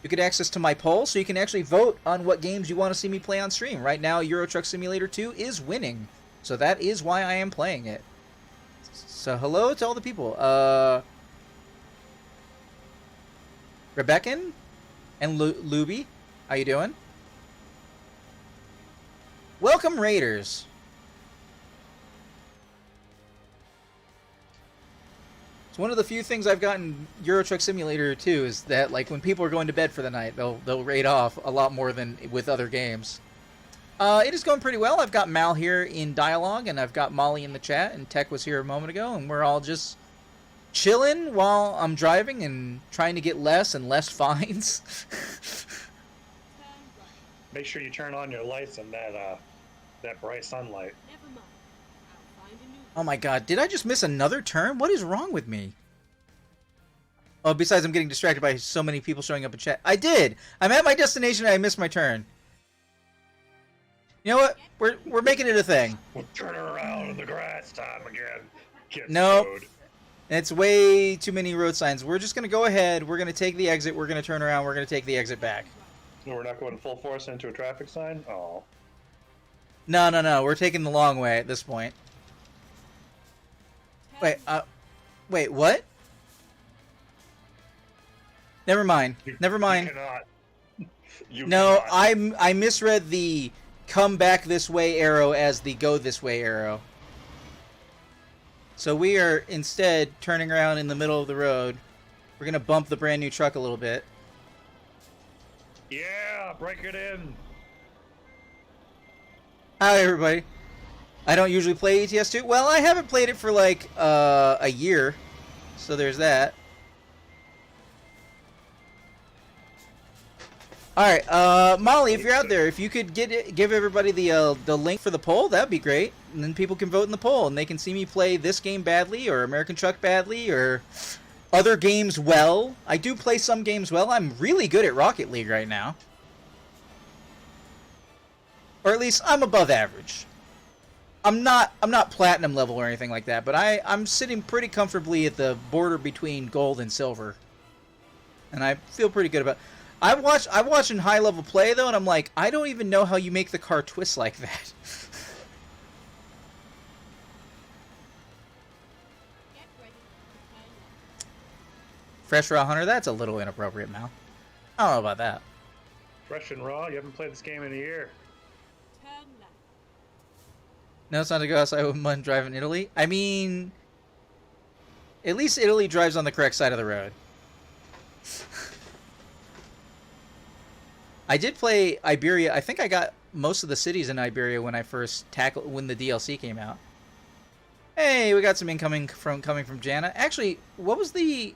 you get access to my poll, so you can actually vote on what games you want to see me play on stream. Right now, Euro Truck Simulator 2 is winning, so that is why I am playing it. So hello to all the people. Rebeccan and Luby, how you doing? Welcome, Raiders. It's one of the few things I've gotten Euro Truck Simulator 2 is that, like, when people are going to bed for the night, they'll raid off a lot more than with other games. It is going pretty well. I've got Mal here in dialogue, and I've got Molly in the chat, and Tech was here a moment ago, and we're all just chilling while I'm driving and trying to get less and less fines. Make sure you turn on your lights and that bright sunlight. Oh my god, did I just miss another turn? What is wrong with me? Oh, besides I'm getting distracted by so many people showing up in chat. I did! I'm at my destination and I missed my turn. You know what? We're making it a thing. We'll turn around in the grass time again. Nope. It's way too many road signs. We're just going to go ahead. We're going to take the exit. We're going to turn around. We're going to take the exit back. No, we're not going full force into a traffic sign? Oh. No. We're taking the long way at this point. Wait, what? Never mind. Never mind. You cannot. No, cannot. I misread the come back this way arrow as the go this way arrow. So we are instead turning around in the middle of the road. We're going to bump the brand new truck a little bit. Yeah, break it in. Hi, everybody. I don't usually play ETS 2. Well, I haven't played it for like a year. So there's that. Alright, Molly, if you're out there, if you could give everybody the link for the poll, that'd be great. And then people can vote in the poll, and they can see me play this game badly, or American Truck badly, or other games well. I do play some games well. I'm really good at Rocket League right now. Or at least, I'm above average. I'm not platinum level or anything like that, but I'm sitting pretty comfortably at the border between gold and silver. And I feel pretty good about it. I'm watching high level play though, and I'm like, I don't even know how you make the car twist like that. Fresh Raw Hunter, that's a little inappropriate, Mal. I don't know about that. Fresh and raw? You haven't played this game in a year. No, it's not to go outside with mud and drive in Italy. I mean, at least Italy drives on the correct side of the road. I did play Iberia. I think I got most of the cities in Iberia when I first when the DLC came out. Hey, we got some incoming coming from Jana. Actually, what was the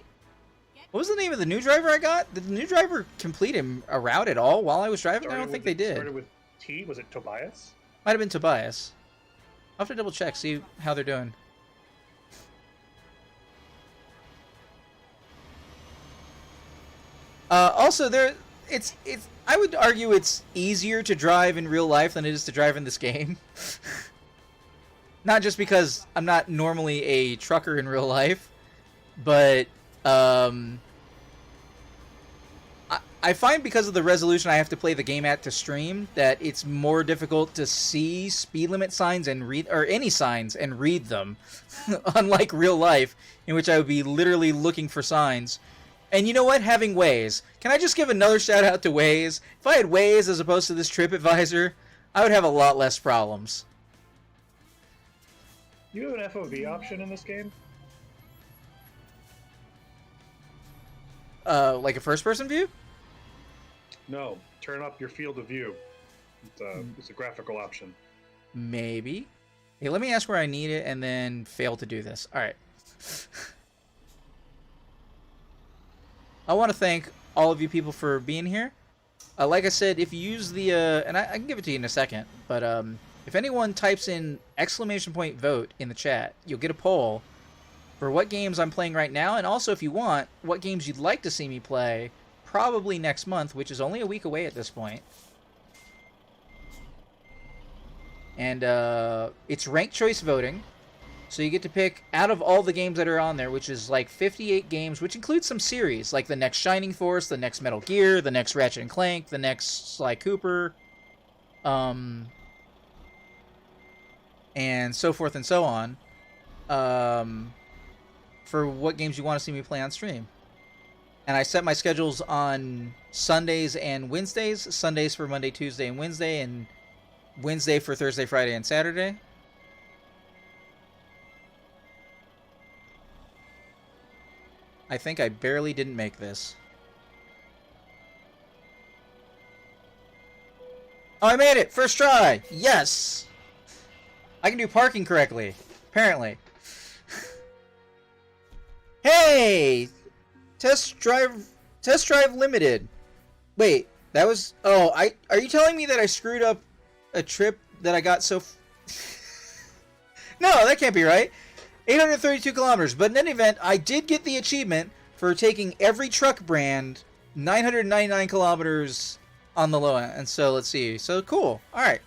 name of the new driver I got? Did the new driver complete a route at all while I was driving? I don't think they did. Started with T. Was it Tobias? Might have been Tobias. I'll have to double check, see how they're doing. Also, I would argue it's easier to drive in real life than it is to drive in this game. Not just because I'm not normally a trucker in real life, but I find because of the resolution I have to play the game at to stream that it's more difficult to see speed limit signs and read, or any signs, and read them. Unlike real life, in which I would be literally looking for signs. And you know what? Having Waze. Can I just give another shout out to Waze? If I had Waze as opposed to this TripAdvisor, I would have a lot less problems. You have an FOV option in this game? Like a first-person view? No. Turn up your field of view. It's a graphical option. Maybe. Hey, let me ask where I need it and then fail to do this. Alright. I want to thank all of you people for being here. Like I said, if you use the, and I can give it to you in a second, but if anyone types in !vote in the chat, you'll get a poll for what games I'm playing right now, and also if you want, what games you'd like to see me play probably next month, which is only a week away at this point. And it's ranked choice voting. So you get to pick out of all the games that are on there, which is like 58 games, which includes some series, like the next Shining Force, the next Metal Gear, the next Ratchet and Clank, the next Sly Cooper, and so forth and so on, for what games you want to see me play on stream. And I set my schedules on Sundays and Wednesdays, Sundays for Monday, Tuesday, and Wednesday, and Wednesday for Thursday, Friday, and Saturday. I think I barely didn't make this. Oh, I made it! First try! Yes! I can do parking correctly, apparently. Hey! Test drive limited. Wait, that was... Oh, are you telling me that I screwed up a trip that I got so... No, that can't be right. 832 kilometers, but in any event, I did get the achievement for taking every truck brand 999 kilometers on the low end. And so, let's see. So, cool. Alright.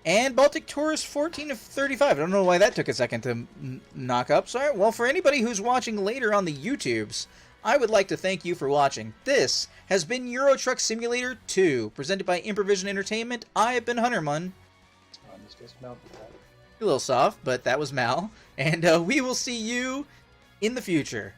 And Baltic Tourist 14 of 35. I don't know why that took a second to knock up. Sorry. Well, for anybody who's watching later on the YouTubes, I would like to thank you for watching. This has been Euro Truck Simulator 2, presented by Improvision Entertainment. I have been Hunterman. A little soft, but that was Mal. And we will see you in the future.